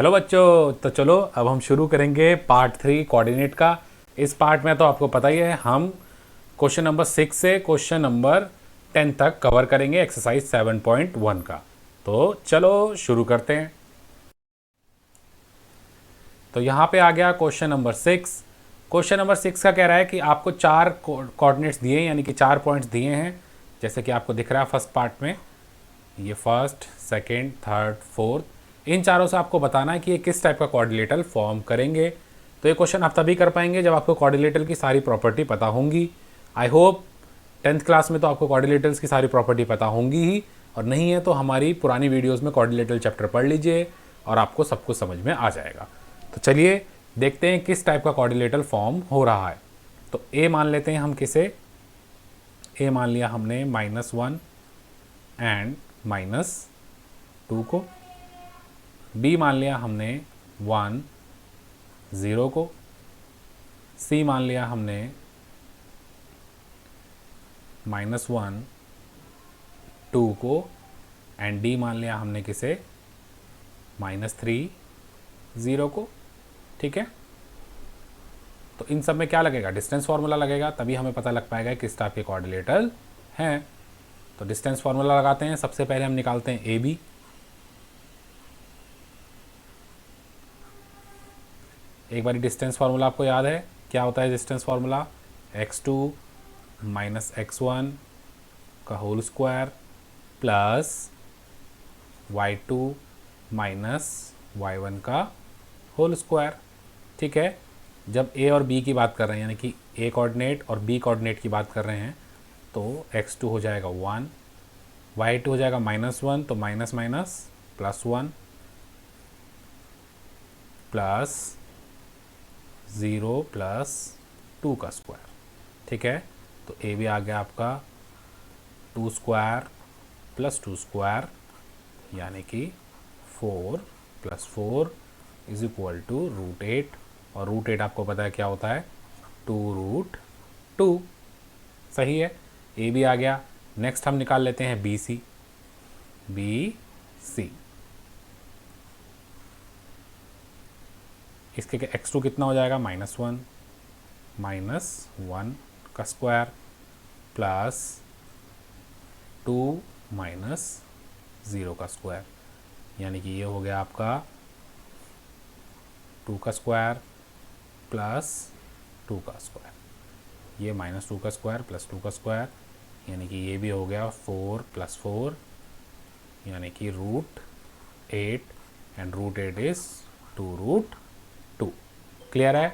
Hello बच्चों, तो चलो अब हम शुरू करेंगे पार्ट 3 कोऑर्डिनेट का। इस पार्ट में तो आपको पता ही है, हम क्वेश्चन नंबर 6 से क्वेश्चन नंबर 10 तक कवर करेंगे एक्सरसाइज 7.1 का। तो चलो शुरू करते हैं। तो यहाँ पे आ गया क्वेश्चन नंबर 6। क्वेश्चन नंबर 6 का कह रहा है कि आपको चार कोऑर्डिनेट्स दिए हैं, यानी कि 4 पॉइंट्स दिए हैं, जैसे कि आपको दिख रहा है फर्स्ट पार्ट में। ये फर्स्ट, सेकंड, थर्ड, फोर्थ, इन चारों से आपको बताना है कि ये किस टाइप का कोऑर्डिनेटर फॉर्म करेंगे। तो ये क्वेश्चन आप तभी कर पाएंगे जब आपको कोऑर्डिनेटर की सारी प्रॉपर्टी पता होंगी। आई होप 10th क्लास में तो आपको कोऑर्डिनेटर्स की सारी प्रॉपर्टी पता होंगी ही, और नहीं है तो हमारी पुरानी वीडियोस में कोऑर्डिनेटर चैप्टर पढ़ लीजिए और आपको सब कुछ समझ में आ जाएगा। तो चलिए देखते हैं किस टाइप का कोऑर्डिनेटर फॉर्म हो रहा है। तो ए मान लेते हैं हम किसे, ए मान लिया हमने -1 एंड -2 को। बी मान लिया हमने 1 0 को। सी मान लिया हमने -1 2 को। एंड डी मान लिया हमने किसे, -3 0 को। ठीक है, तो इन सब में क्या लगेगा, डिस्टेंस फार्मूला लगेगा, तभी हमें पता लग पाएगा किस टाइप के कोऑर्डिनेटर हैं। तो डिस्टेंस फार्मूला लगाते हैं। सबसे पहले हम निकालते हैं ए बी। एक बार डिस्टेंस फार्मूला आपको याद है, क्या होता है distance formula, x2 minus x1 का whole square plus y2 minus y1 का होल स्क्वायर। ठीक है, जब a और b की बात कर रहे हैं, यानी कि a कोऑर्डिनेट और b कोऑर्डिनेट की बात कर रहे हैं, तो x2 हो जाएगा 1, y2 हो जाएगा -1, तो माइनस माइनस +1 प्लस 0 प्लस 2 का स्क्वायर। ठीक है, तो ए भी आ गया आपका 2 स्क्वायर प्लस 2 स्क्वायर, यानी कि 4 प्लस 4 इज इक्वल टू √8। और √8 आपको पता है क्या होता है, 2√2। सही है, ए भी आ गया। नेक्स्ट हम निकाल लेते हैं बी सी। बी सी इसके x2 कितना हो जाएगा, -1 -1 का स्क्वायर प्लस 2 माइनस 0 का स्क्वायर, यानी कि ये हो गया आपका 2 का स्क्वायर प्लस 2 का स्क्वायर, ये -2 का स्क्वायर प्लस 2 का स्क्वायर, यानी कि ये भी हो गया 4 प्लस 4, यानी कि √8 एंड √8 इज 2√2। क्लियर है,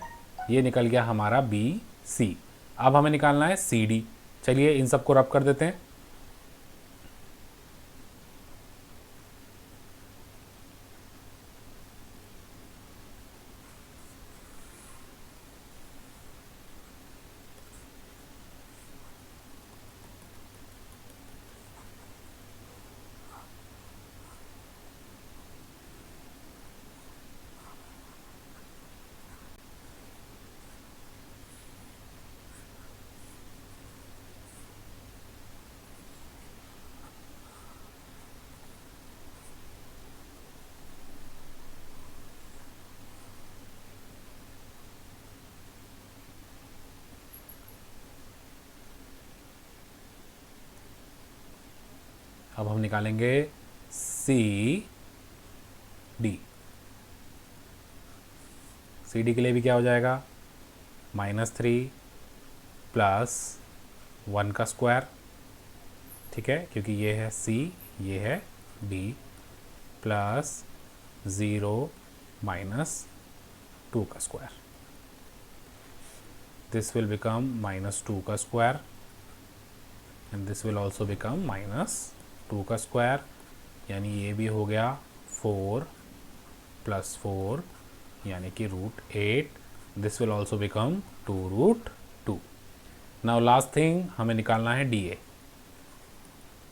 ये निकल गया हमारा बी सी। अब हमें निकालना है सी डी। चलिए इन सबको रब कर देते हैं। अब हम निकालेंगे सी डी। सी डी के लिए भी क्या हो जाएगा, -3 प्लस 1 का स्क्वायर। ठीक है, क्योंकि ये है सी, ये है डी, प्लस 0 माइनस 2 का स्क्वायर। दिस विल बिकम -2 का square and this will also become -2 का स्क्वायर, यानी ये भी हो गया 4 प्लस 4, यानी कि √8। This will also become 2√2। Now last thing हमें निकालना है डी ए।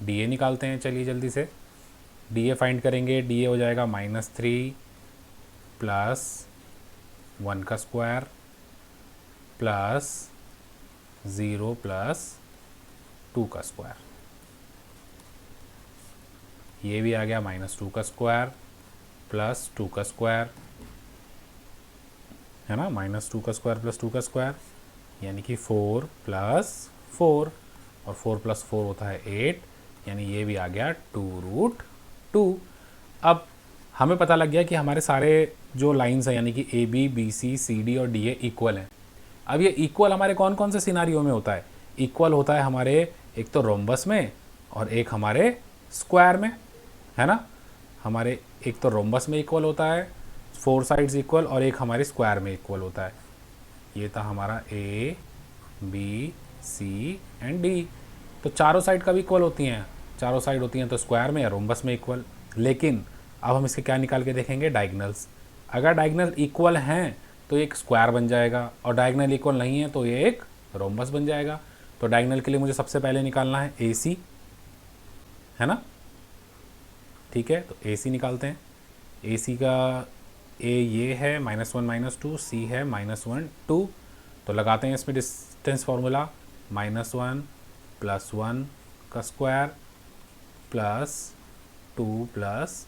डी ए निकालते हैं, चलिए जल्दी से डी ए फाइंड करेंगे। डी ए हो जाएगा -3 प्लस 1 का स्क्वायर प्लस 0 प्लस 2 का स्क्वायर, ये भी आ गया -2 का स्क्वायर प्लस 2 का स्क्वायर, है ना, माइनस 2 का स्क्वायर प्लस 2 का स्क्वायर, यानी कि 4 प्लस 4, और 4 प्लस 4 होता है 8, यानी ये भी आ गया 2√2। अब हमें पता लग गया कि हमारे सारे जो लाइंस हैं यानी कि A B B C C D और डी ए इक्वल हैं। अब ये इक्वल हमारे कौन कौन से सिनारियो में होता है? इक्वल होता है हमारे एक तो रोम्बस में और एक हमारे स्क्वायर में, है ना। हमारे एक तो रोम्बस में इक्वल होता है, 4 साइड्स इक्वल, और एक हमारे स्क्वायर में इक्वल होता है। ये था हमारा A B C and D. तो चारों साइड कब इक्वल होती हैं? चारों साइड होती हैं तो स्क्वायर में या रोम्बस में इक्वल। लेकिन अब हम इसके क्या निकाल के देखेंगे? डायगनल्स। अगर डायगनल इक्वल हैं तो एक स्क्वायर बन जाएगा, और डायगनल इक्वल नहीं है तो ये एक रोम्बस बन जाएगा। तो डायगनल के लिए मुझे सबसे पहले निकालना है ए सी, है ना। ठीक है, तो ए सी निकालते हैं। ए सी का ए ये है -1 -2, सी है -1 2। तो लगाते हैं इसमें डिस्टेंस फार्मूला, -1 प्लस 1 का स्क्वायर प्लस 2 प्लस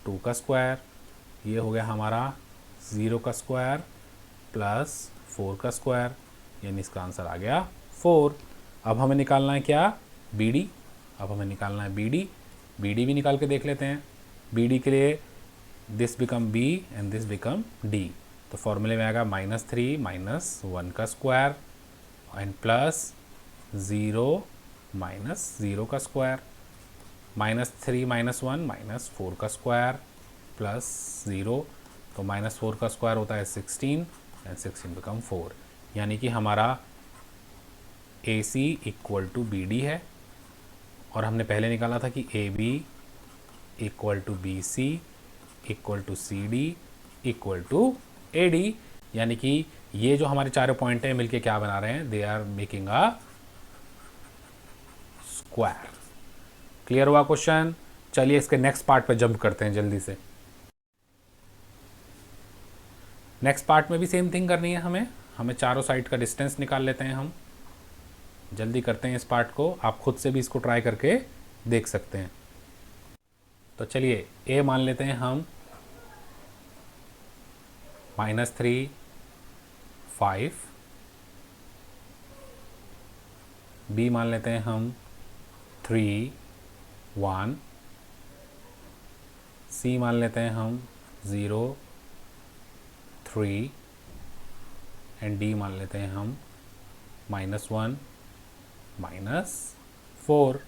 2 का स्क्वायर, ये हो गया हमारा 0 का स्क्वायर प्लस 4 का स्क्वायर, यानी इसका आंसर आ गया 4। अब हमें निकालना है क्या? B D. अब हमें निकालना है बी डी। बी डी भी निकाल के देख लेते हैं। बी डी के लिए this become B and this become D. तो फॉर्मूले में आएगा -3 -1 का स्क्वायर एंड प्लस 0 -0 का स्क्वायर, -3 -1 -4 का स्क्वायर प्लस 0। तो -4 का स्क्वायर होता है 16 एंड 16 बिकम 4, यानी कि हमारा A C equal to B D है। और हमने पहले निकाला था कि A B equal to B C equal to C D equal to A D, यानी कि ये जो हमारे चारों पॉइंट हैं मिलके क्या बना रहे हैं? They are making a square. Clear हुआ क्वेश्चन? चलिए इसके नेक्स्ट पार्ट पे जंप करते हैं जल्दी से। नेक्स्ट पार्ट में भी सेम थिंग करनी है हमें चारों साइड का डिस्टेंस निकाल लेते हैं हम। जल्दी करते हैं इस पार्ट को, आप खुद से भी इसको ट्राई करके देख सकते हैं। तो चलिए ए मान लेते हैं हम -3 5, बी मान लेते हैं हम 3 1, सी मान लेते हैं हम 0 3 एंड डी मान लेते हैं हम -1 -4।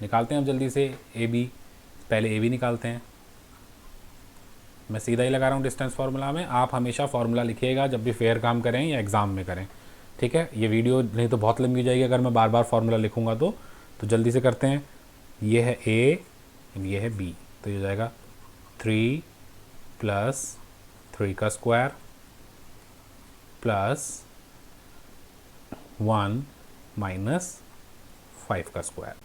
निकालते हैं अब जल्दी से ए बी। पहले ए बी निकालते हैं। मैं सीधा ही लगा रहा हूँ डिस्टेंस फार्मूला में, आप हमेशा फार्मूला लिखिएगा जब भी फेयर काम करें या एग्ज़ाम में करें, ठीक है। ये वीडियो नहीं तो बहुत लंबी हो जाएगी अगर मैं बार बार फार्मूला लिखूँगा तो जल्दी से करते हैं। ये है ए, ये है बी, तो ये हो जाएगा 3 प्लस 3 का स्क्वायर प्लस 1 -5 का स्क्वायर।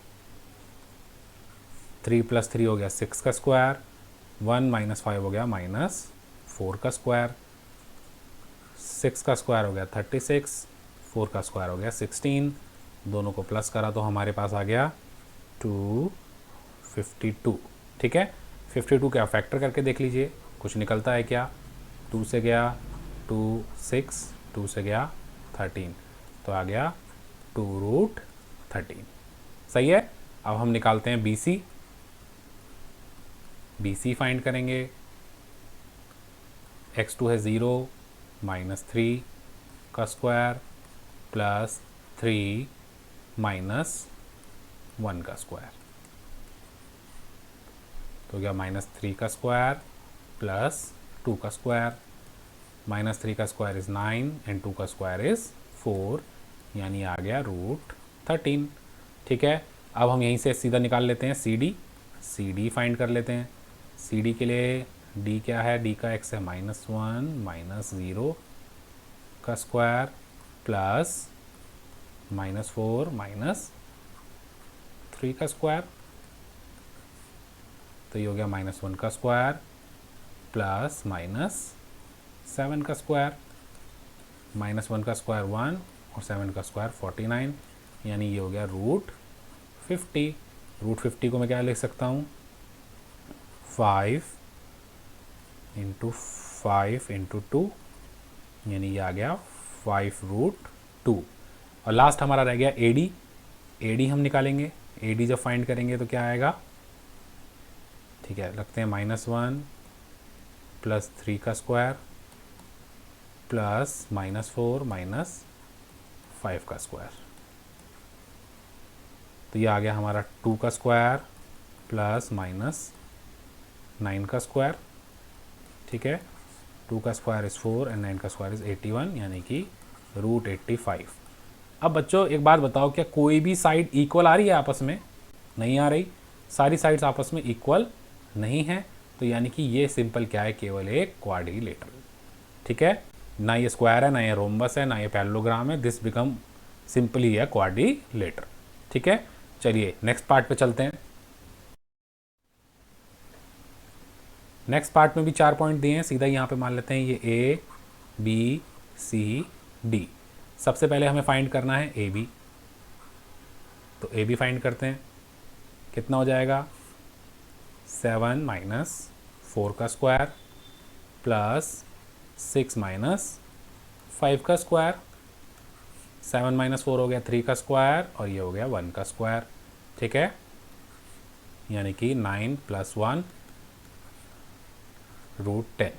3 प्लस 3 हो गया 6 का स्क्वायर, 1 -5 हो गया -4 का स्क्वायर, 6 का स्क्वायर हो गया 36, 4 का स्क्वायर हो गया 16। दोनों को प्लस करा तो हमारे पास आ गया 252। ठीक है, 52 क्या फैक्टर करके देख लीजिए कुछ निकलता है क्या। 2 से गया 2 6, 2 से गया 13, तो आ गया 2√13। सही है। अब हम निकालते हैं B C. B C find करेंगे। x2 है 0 -3 का स्क्वायर प्लस 3 -1 का स्क्वायर, तो गया -3 का स्क्वायर प्लस 2 का स्क्वायर। -3 का स्क्वायर इज़ 9 एंड 2 का स्क्वायर इज़ 4, यानी आ गया √13। ठीक है, अब हम यहीं से सीधा निकाल लेते हैं C D. C D find कर लेते हैं। सी डी के लिए डी क्या है? डी का x है -1 -0 का स्क्वायर प्लस -4 -3 का स्क्वायर, तो ये हो गया -1 का स्क्वायर प्लस -7 का स्क्वायर। -1 का स्क्वायर 1 और 7 का स्क्वायर 49, यानी ये हो गया √50। √50 को मैं क्या लिख सकता हूँ? 5 इंटू 5 इंटू 2, यानी ये आ गया 5√2। और लास्ट हमारा रह गया AD। AD हम निकालेंगे। AD जब फाइंड करेंगे तो क्या आएगा, ठीक है, रखते हैं -1 प्लस 3 का स्क्वायर प्लस -4 माइनस 5 का स्क्वायर। तो ये आ गया हमारा 2 का स्क्वायर प्लस -9 का स्क्वायर। ठीक है, 2 का स्क्वायर इज़ 4 एंड 9 का स्क्वायर इज़ 81, यानी कि √85। अब बच्चों एक बात बताओ, क्या कोई भी साइड इक्वल आ रही है आपस में? नहीं आ रही, सारी साइड्स आपस में इक्वल नहीं है। तो यानी कि ये सिंपल क्या है, केवल एक क्वाड्रिलेटरल। ठीक है, ना ये स्क्वायर है, ना ये रोम्बस है, ना ये पैरेललोग्राम है, दिस बिकम सिंपली है क्वाड्रिलेटरल। ठीक है, चलिए नेक्स्ट पार्ट पे चलते हैं। नेक्स्ट पार्ट में भी 4 पॉइंट दिए हैं, सीधा यहाँ पे मान लेते हैं ये ABCD। सबसे पहले हमें फाइंड करना है AB, तो AB फाइंड करते हैं। कितना हो जाएगा, 7 माइनस 4 का स्क्वायर प्लस 6 माइनस 5 का स्क्वायर। 7 माइनस 4 हो गया 3 का स्क्वायर और ये हो गया 1 का स्क्वायर। ठीक है, यानी कि 9 + 1 √10।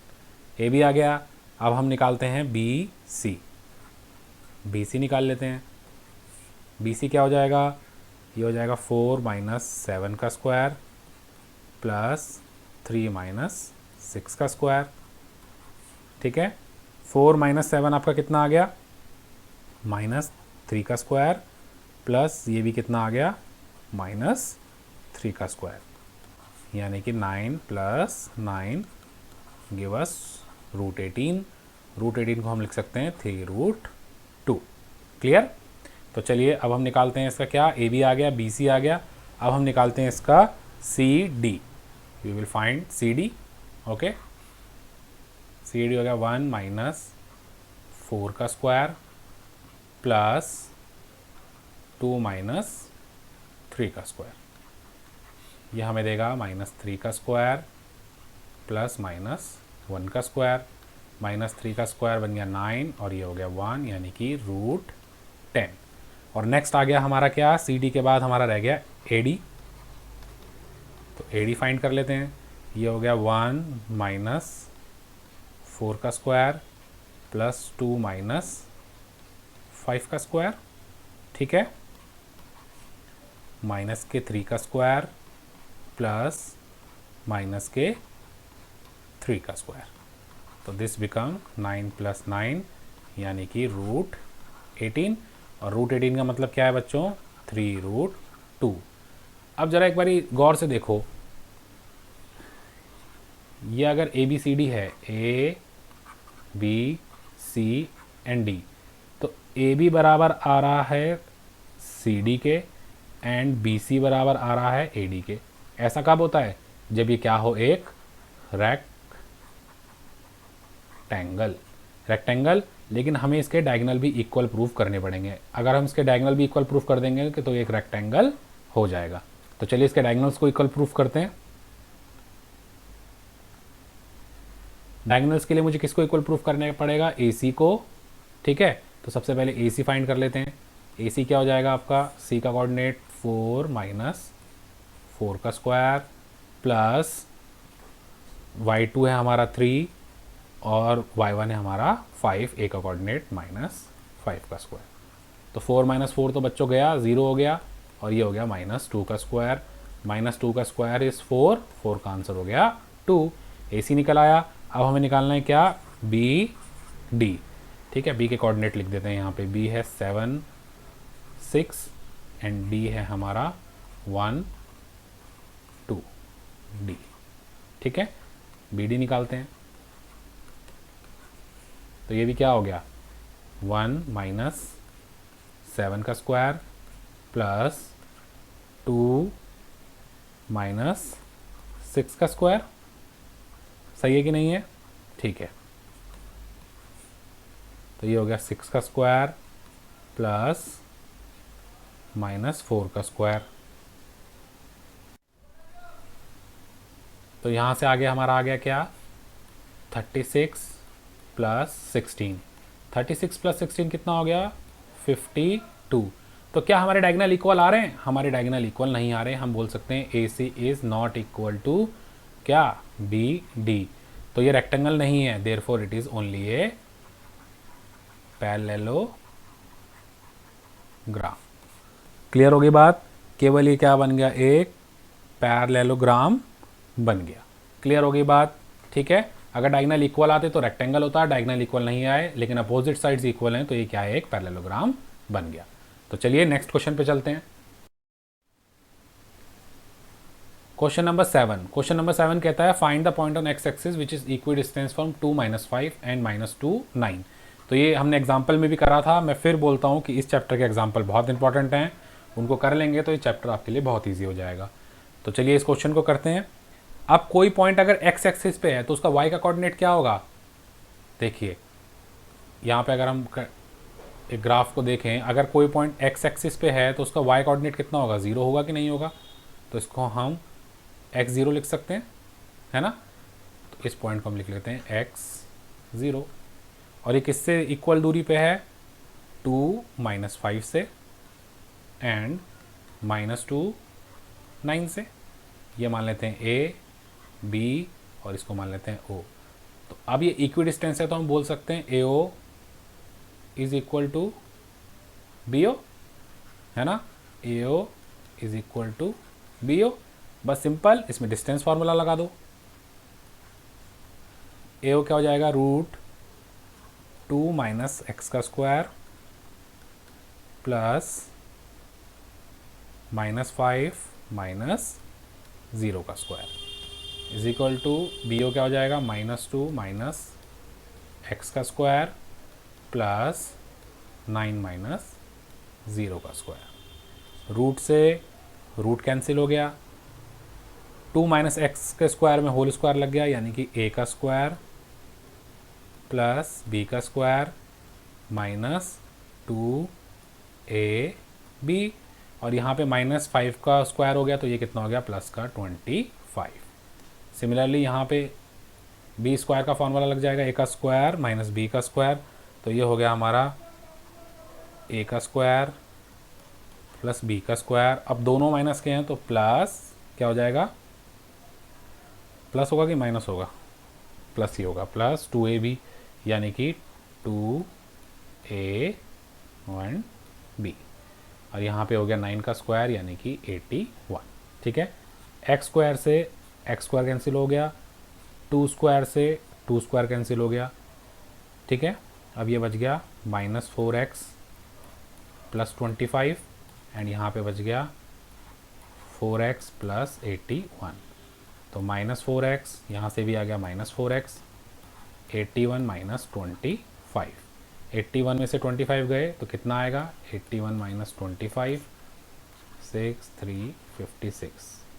ए भी आ गया। अब हम निकालते हैं BC निकाल लेते हैं। BC क्या हो जाएगा, ये हो जाएगा 4 माइनस 7 का स्क्वायर प्लस 3 माइनस 6 का स्क्वायर। ठीक है, 4 माइनस 7 आपका कितना आ गया, -3 का स्क्वायर प्लस ये भी कितना आ गया, -3 का स्क्वायर, यानी कि 9 + 9 गिव अस √18। √18 को हम लिख सकते हैं 3√2। क्लियर। तो चलिए अब हम निकालते हैं इसका क्या, AB आ गया, BC आ गया। अब हम निकालते हैं इसका CD। We will find CD। Okay, CD हो गया 1 माइनस 4 का स्क्वायर प्लस 2 माइनस 3 का स्क्वायर। ये हमें देगा -3 का स्क्वायर प्लस -1 का स्क्वायर। -3 का स्क्वायर बन गया 9 और ये हो गया 1, यानी कि √10। और नेक्स्ट आ गया हमारा क्या, CD के बाद हमारा रह गया AD। तो AD फाइंड कर लेते हैं। ये हो गया 1 माइनस 4 का स्क्वायर प्लस 2 माइनस 5 का स्क्वायर। ठीक है, -3 का स्क्वायर प्लस -3 का स्क्वायर। तो दिस बिकम 9 + 9, यानी कि √18। और √18 का मतलब क्या है बच्चों, 3√2। अब ज़रा एक बारी गौर से देखो, ये अगर ABCD है, ABCD एंड D, तो AB बराबर आ रहा है CD के एंड BC बराबर आ रहा है AD के। ऐसा कब होता है, जब ये क्या हो, एक रेक्टेंगल। लेकिन हमें इसके डायगोनल भी इक्वल प्रूफ करने पड़ेंगे। अगर हम इसके डायगोनल भी इक्वल प्रूफ कर देंगे तो एक रेक्टेंगल हो जाएगा। तो चलिए इसके डायगोनल्स को इक्वल प्रूफ करते हैं। डायगोनल्स के लिए मुझे किसको इक्वल प्रूफ करने पड़ेगा, AC को। ठीक है, तो सबसे पहले AC फाइंड कर लेते हैं। AC क्या हो जाएगा आपका, C का कोऑर्डिनेट 4 माइनस 4 का स्क्वायर प्लस y2 है हमारा 3 और y1 है हमारा 5, A का कोऑर्डिनेट -5 का स्क्वायर। तो 4 - 4 तो बच्चों गया, 0 हो गया और ये हो गया -2 का स्क्वायर। -2 का स्क्वायर इज़ 4, 4 का आंसर हो गया 2। AC निकल आया। अब हमें निकालना है क्या, BD। ठीक है, B के कोऑर्डिनेट लिख देते हैं यहाँ पे। B है 7, 6 एंड D है हमारा 1, 2, D। ठीक है, BD निकालते हैं। तो ये भी क्या हो गया, 1 माइनस 7 का स्क्वायर प्लस 2 माइनस 6 का स्क्वायर। सही है कि नहीं है, ठीक है। तो ये हो गया 6 का स्क्वायर प्लस -4 का स्क्वायर। तो यहाँ से आगे हमारा आ गया क्या, 36 प्लस 16, 36 प्लस 16 कितना हो गया 52। तो क्या हमारे डायगोनल इक्वल आ रहे हैं? हमारे डायगोनल इक्वल नहीं आ रहे। हम बोल सकते हैं ए सी इज़ नॉट इक्वल टू क्या बी डी। तो ये रेक्टेंगल नहीं है, therefore it is only a parallelogram. Clear होगी बात? केवल ये क्या बन गया, एक पैरेललोग्राम बन गया। क्लियर होगी बात? ठीक है। अगर डायगोनल इक्वल आते तो रेक्टेंगल होता, डायगोनल इक्वल नहीं आए लेकिन अपोजिट साइड्स इक्वल हैं तो ये क्या है, एक पैरेललोग्राम बन गया। तो चलिए नेक्स्ट क्वेश्चन पे चलते हैं। Question number 7। क्वेश्चन नंबर 7 कहता है find the point on x axis which is equi distance from 2 - 5 and -2 9। तो ये हमने एग्जाम्पल में भी करा था। मैं फिर बोलता हूँ कि इस चैप्टर के एग्जाम्पल बहुत इंपॉर्टेंट हैं, उनको कर लेंगे तो ये चैप्टर आपके लिए बहुत ईजी हो जाएगा। तो चलिए इस क्वेश्चन को करते हैं। अब कोई पॉइंट अगर एक्स एक्सिस पे है तो उसका वाई का कोऑर्डिनेट क्या होगा? देखिए यहाँ पे अगर हम एक ग्राफ को देखें, अगर कोई पॉइंट एक्स एक्सिस पे है तो उसका वाई कोऑर्डिनेट कितना होगा, 0 होगा कि नहीं होगा? तो इसको हम x0 लिख सकते हैं, है ना। तो इस पॉइंट को हम लिख लेते हैं x0। और ये किससे इक्वल दूरी पे है? 2 - 5 से एंड -2 9 से। ये मान लेते हैं a b और इसको मान लेते हैं o। तो अब ये इक्वी डिस्टेंस है तो हम बोल सकते हैं AO is equal to BO, है ना। AO is equal to BO। बस सिंपल, इसमें डिस्टेंस फार्मूला लगा दो। AO क्या हो जाएगा, √2 - x का स्क्वायर प्लस -5 - 0 का square is equal to BO क्या हो जाएगा, -2 - x का स्क्वायर प्लस 9 - 0 का स्क्वायर। रूट से रूट कैंसिल हो गया, 2 - x के स्क्वायर में होल स्क्वायर लग गया यानी कि a का स्क्वायर प्लस b का स्क्वायर -2ab और यहाँ पे -5 का स्क्वायर हो गया तो ये कितना हो गया, प्लस का 25। सिमिलरली यहाँ पे b स्क्वायर का फॉर्मूला लग जाएगा, a का स्क्वायर माइनस b का स्क्वायर। तो ये हो गया हमारा a का स्क्वायर प्लस b का स्क्वायर। अब दोनों माइनस के हैं तो प्लस क्या हो जाएगा, प्लस होगा कि माइनस होगा, प्लस ही होगा, प्लस 2ab यानी कि 2a1b और यहाँ पे हो गया 9 का स्क्वायर यानी कि 81। ठीक है। एक्स स्क्वायर से एक्स स्क्वायर कैंसिल हो गया, 2 स्क्वायर से 2 स्क्वायर कैंसिल हो गया। ठीक है। अब ये बच गया -4x प्लस 25 एंड यहाँ पे बच गया 4x प्लस 81। तो -4x यहाँ से भी आ गया -4x, 81 - 25। 81 में से 25 गए तो कितना आएगा, 81 - 25 6 3 56।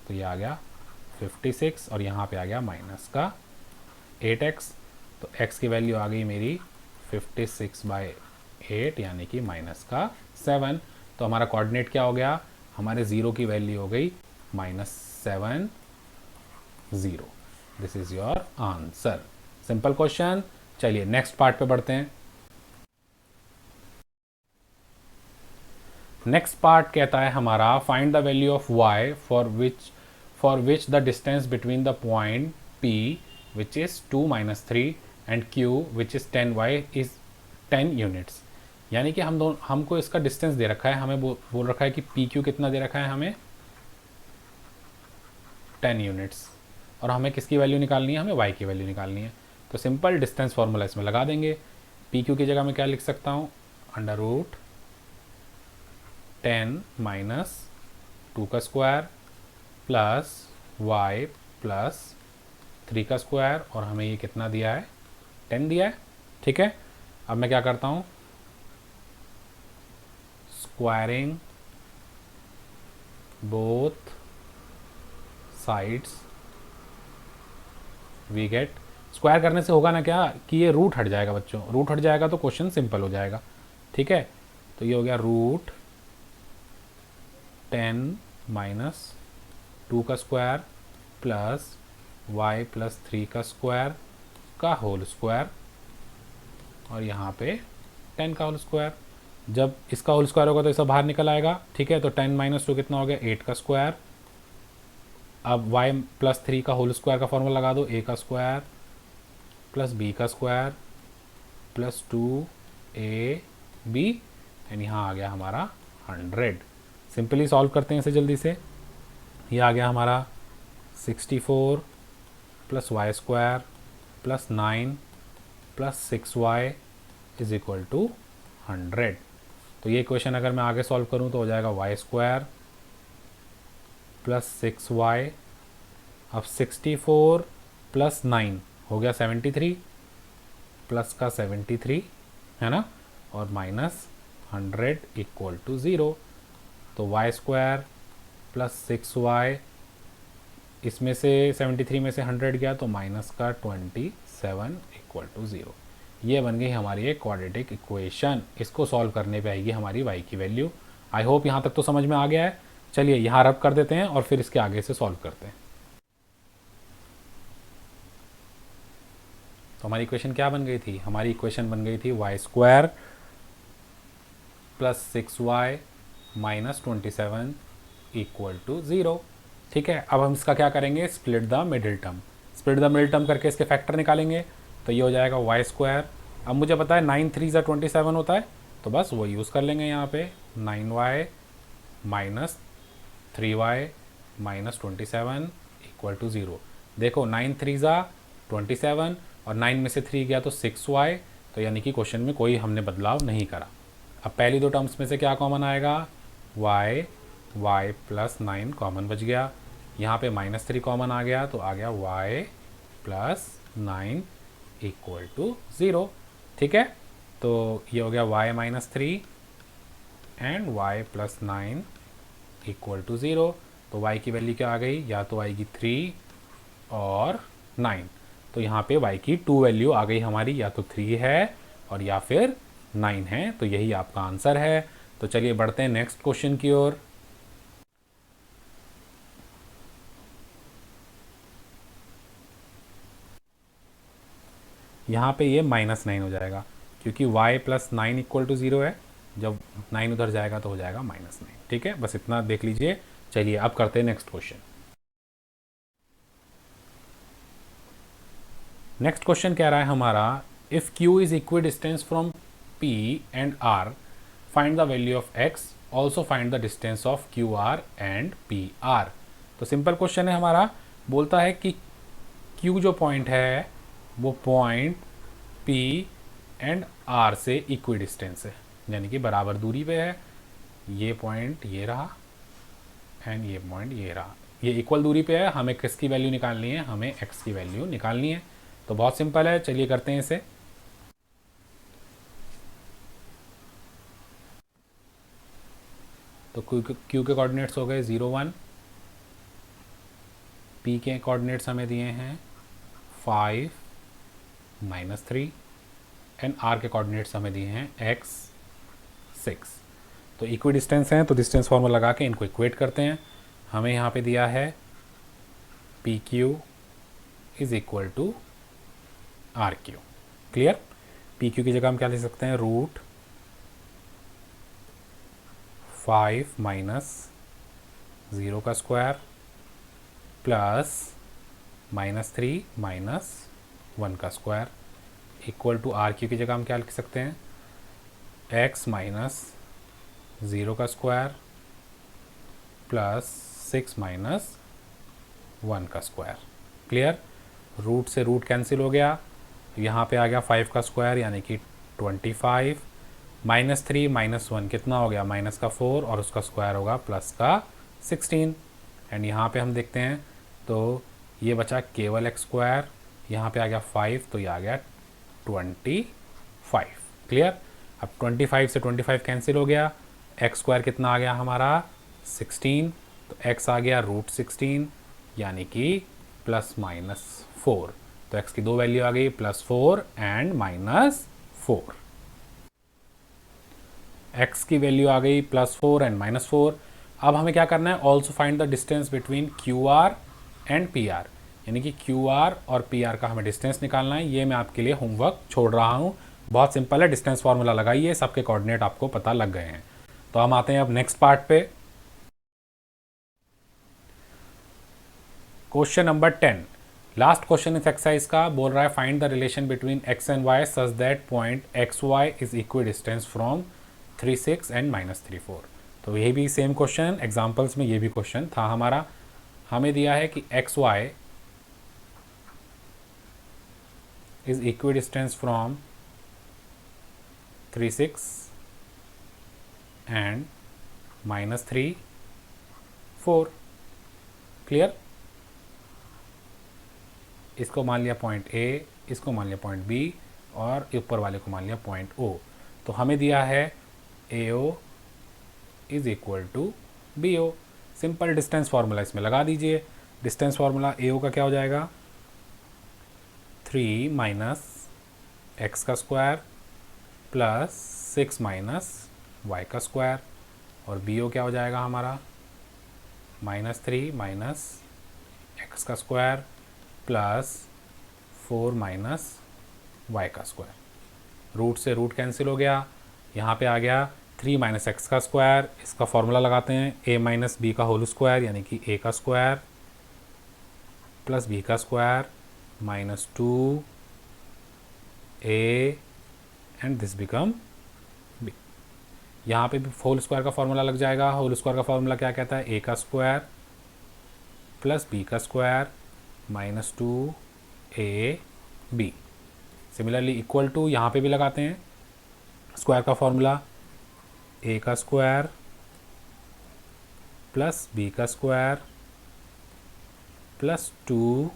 तो ये आ गया 56 और यहाँ पे आ गया माइनस का 8x। तो x की वैल्यू आ गई मेरी 56/8 यानी कि -7। तो हमारा कोऑर्डिनेट क्या हो गया, हमारे 0 की वैल्यू हो गई -7 0। This is your answer. Simple question. चलिए नेक्स्ट पार्ट पे बढ़ते हैं। नेक्स्ट पार्ट कहता है हमारा find the value of y for which the distance between the point P which is 2 - 3 and Q which is 10y is 10 units. यानी कि हमको इसका डिस्टेंस दे रखा है, हमें बोल रखा है कि PQ कितना दे रखा है, हमें 10 यूनिट्स और हमें किसकी वैल्यू निकालनी है, हमें y की वैल्यू निकालनी है। तो सिंपल डिस्टेंस फार्मूला इसमें लगा देंगे। PQ की जगह मैं क्या लिख सकता हूँ, √10 - 2 का स्क्वायर प्लस y प्लस 3 का स्क्वायर और हमें ये कितना दिया है, 10 दिया है। ठीक है। अब मैं क्या करता हूँ, squaring both sides we get. Square करने से होगा ना क्या कि ये रूट हट जाएगा बच्चों, रूट हट जाएगा तो क्वेश्चन सिंपल हो जाएगा। ठीक है। तो ये हो गया √10 - 2 का स्क्वायर प्लस y प्लस 3 का स्क्वायर का होल स्क्वायर और यहाँ पे 10 का होल स्क्वायर। जब इसका होल स्क्वायर होगा तो इसका बाहर निकल आएगा, ठीक है। तो 10 - 2 कितना हो गया, 8 का स्क्वायर। अब y + 3 का होल स्क्वायर का फॉर्मूला लगा दो, a का स्क्वायर प्लस b का स्क्वायर प्लस 2ab एंड यहाँ आ गया हमारा 100। सिंपली सॉल्व करते हैं इसे जल्दी से। ये आ गया हमारा 64 + y² + 9 + 6y = 100। तो ये इक्वेशन अगर मैं आगे सॉल्व करूँ तो हो जाएगा y² + 6y। अब 64 + 9 हो गया 73 प्लस का 73 है ना, और -100 = 0। तो y² + 6y, इसमें से 73 में से 100 गया तो माइनस का 27 = 0। ये बन गई हमारी एक क्वाड्रेटिक इक्वेशन। इसको सॉल्व करने पे आएगी हमारी y की वैल्यू। आई होप यहाँ तक तो समझ में आ गया है। चलिए यहाँ रब कर देते हैं और फिर इसके आगे से सॉल्व करते हैं। तो हमारी इक्वेशन क्या बन गई थी, हमारी इक्वेशन बन गई थी y² + 6y - 27 = 0। ठीक है। अब हम इसका क्या करेंगे, split the middle term. Split the middle term करके इसके फैक्टर निकालेंगे। तो ये हो जाएगा y²। अब मुझे पता है 9 3 = 27 होता है, तो बस वो यूज़ कर लेंगे यहाँ पे। 9y - 3y - 27 = 0। देखो 9 3 = 27 और 9 में से 3 गया तो 6y, तो यानी कि क्वेश्चन में कोई हमने बदलाव नहीं करा। अब पहली दो टर्म्स में से क्या कॉमन आएगा, y + 9 कॉमन बच गया। यहाँ पे -3 कॉमन आ गया तो आ गया y + 9 = 0। ठीक है। तो ये हो गया y - 3 एंड y + 9 = 0। तो y की वैल्यू क्या आ गई, या तो आएगी 3 और 9। तो यहाँ पे y की 2 वैल्यू आ गई हमारी, या तो 3 है और या फिर 9 है। तो यही आपका आंसर है। तो चलिए बढ़ते हैं नेक्स्ट क्वेश्चन की ओर। यहाँ पे ये -9 हो जाएगा क्योंकि y + 9 = 0 है। जब 9 उधर जाएगा तो हो जाएगा -9। ठीक है, बस इतना देख लीजिए। चलिए अब करते हैं नेक्स्ट क्वेश्चन। नेक्स्ट क्वेश्चन कह रहा है हमारा, if q is equi distance from p and r, find the value of x, also find the distance of QR and PR। तो सिंपल क्वेश्चन है हमारा। बोलता है कि q जो पॉइंट है वो पॉइंट P एंड R से इक्वी डिस्टेंस है, यानी कि बराबर दूरी पे है। ये पॉइंट ये रहा एंड ये पॉइंट ये रहा, ये इक्वल दूरी पे है। हमें किसकी वैल्यू निकालनी है, हमें x की वैल्यू निकालनी है। तो बहुत सिंपल है, चलिए करते हैं इसे। तो q के कोऑर्डिनेट्स हो गए 0 1, p के कोऑर्डिनेट्स हमें दिए हैं 5 -3 एंड r के कोऑर्डिनेट्स हमें दिए हैं x 6। तो इक्वी डिस्टेंस हैं तो डिस्टेंस फॉर्मूला लगा के इनको इक्वेट करते हैं। हमें यहाँ पे दिया है PQ is equal to RQ। Clear. PQ की जगह हम क्या लिख सकते हैं, √5 - 0 का स्क्वायर प्लस -3 - 1 का स्क्वायर इक्वल टू RQ की जगह हम क्या लिख सकते हैं, x - 0 का स्क्वायर प्लस 6 - 1 का स्क्वायर। क्लियर। रूट से रूट कैंसिल हो गया, यहाँ पे आ गया 5 का स्क्वायर यानी कि 25 -3 - 1 कितना हो गया, -4 और उसका स्क्वायर होगा +16। एंड यहाँ पे हम देखते हैं तो ये बचा केवल x², यहाँ पे आ गया 5 तो ये आ गया 25। क्लियर। अब 25 से 25 कैंसिल हो गया, x² कितना आ गया हमारा 16, तो x आ गया √16 यानी कि +-4। तो x की दो वैल्यू आ गई +4 एंड -4। x की वैल्यू आ गई +4 एंड -4। अब हमें क्या करना है, also find the distance between QR and PR। यानी कि QR और PR का हमें डिस्टेंस निकालना है। ये मैं आपके लिए होमवर्क छोड़ रहा हूँ, बहुत सिंपल है। डिस्टेंस फार्मूला लगाइए, सबके कोऑर्डिनेट आपको पता लग गए हैं। तो हम आते हैं अब नेक्स्ट पार्ट पे। क्वेश्चन नंबर 10, लास्ट क्वेश्चन इस एक्सरसाइज का बोल रहा है find the relation between x and y such that point XY is equi distance from 3 6 and -3 4। तो ये भी सेम क्वेश्चन, एग्जाम्पल्स में ये भी क्वेश्चन था हमारा। हमें दिया है कि XY is equi distance from 3 6 and -3 4। Clear? इसको मान लिया पॉइंट A, इसको मान लिया पॉइंट B और ऊपर वाले को मान लिया पॉइंट O। तो हमें दिया है AO is equal to BO। Simple distance formula इसमें लगा दीजिए। डिस्टेंस फार्मूला AO का क्या हो जाएगा, 3 माइनस एक्स का स्क्वायर प्लस 6 माइनस वाई का स्क्वायर, और BO क्या हो जाएगा हमारा, -3 माइनस एक्स का स्क्वायर प्लस 4 माइनस वाई का स्क्वायर। रूट से रूट कैंसिल हो गया, यहाँ पे आ गया 3 माइनस एक्स का स्क्वायर। इसका फॉर्मूला लगाते हैं, A माइनस बी का होल स्क्वायर यानी कि A का स्क्वायर प्लस B का square -2 A and this become B। यहाँ पे भी होल स्क्वायर का फॉर्मूला लग जाएगा। होल स्क्वायर का फॉर्मूला क्या कहता है, A का स्क्वायर प्लस B का square -2 AB। Similarly equal to यहाँ पे भी लगाते हैं, स्क्वायर का फॉर्मूला A का स्क्वायर प्लस B का square plus 2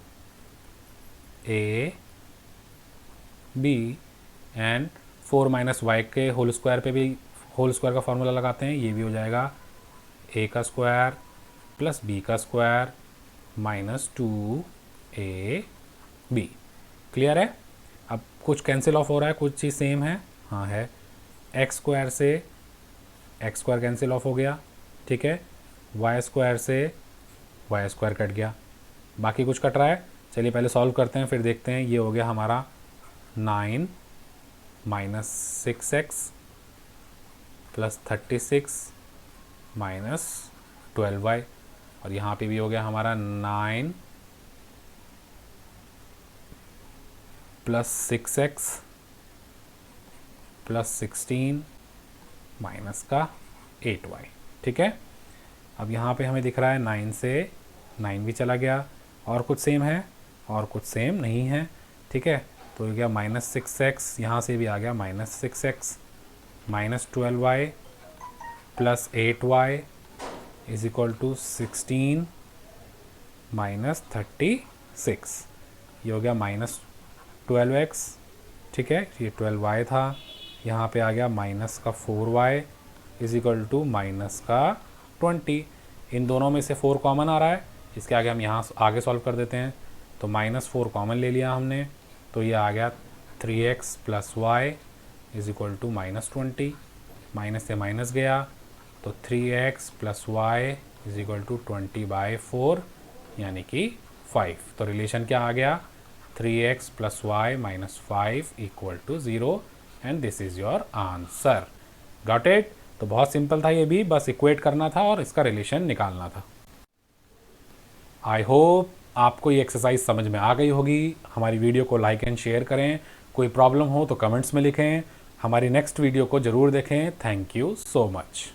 AB and 4 minus Y के होल स्क्वायर पे भी होल स्क्वायर का फॉर्मूला लगाते हैं। ये भी हो जाएगा A का स्क्वायर प्लस B का स्क्वायर -2 AB। क्लियर है? अब कुछ कैंसिल ऑफ हो रहा है, कुछ चीज़ सेम है। हाँ है, एक्स स्क्वायर से एक्स स्क्वायर कैंसिल ऑफ हो गया, ठीक है। वाई स्क्वायर से वाई स्क्वायर कट गया, बाकी कुछ कट रहा है। चलिए पहले सॉल्व करते हैं, फिर देखते हैं। ये हो गया हमारा 9 minus 6x plus 36 minus 12y, और यहाँ पे भी हो गया हमारा 9 प्लस 6x प्लस 16 माइनस का 8y। ठीक है, अब यहाँ पे हमें दिख रहा है 9 से 9 भी चला गया, और कुछ सेम है और कुछ सेम नहीं है। ठीक है, तो हो गया -6x, यहाँ से भी आ गया -6x minus 12y plus 8y is equal to 16 minus 36। ये हो गया -12x। ठीक है, ये 12y था, यहाँ पे आ गया माइनस का 4y is equal to minus का 20। इन दोनों में से 4 कॉमन आ रहा है, इसके आगे हम यहाँ आगे सॉल्व कर देते हैं। तो -4 कॉमन ले लिया हमने, तो ये आ गया 3x plus Y is equal to -20। Minus से माइनस गया तो 3x plus Y is equal to 20/4 यानी कि 5। तो रिलेशन क्या आ गया, 3x plus Y minus 5 equal to 0 and this is your answer. Got it? तो बहुत सिंपल था ये भी, बस इक्वेट करना था और इसका रिलेशन निकालना था। आई होप आपको ये एक्सरसाइज समझ में आ गई होगी। हमारी वीडियो को लाइक एंड शेयर करें, कोई प्रॉब्लम हो तो कमेंट्स में लिखें, हमारी नेक्स्ट वीडियो को ज़रूर देखें। Thank you so much.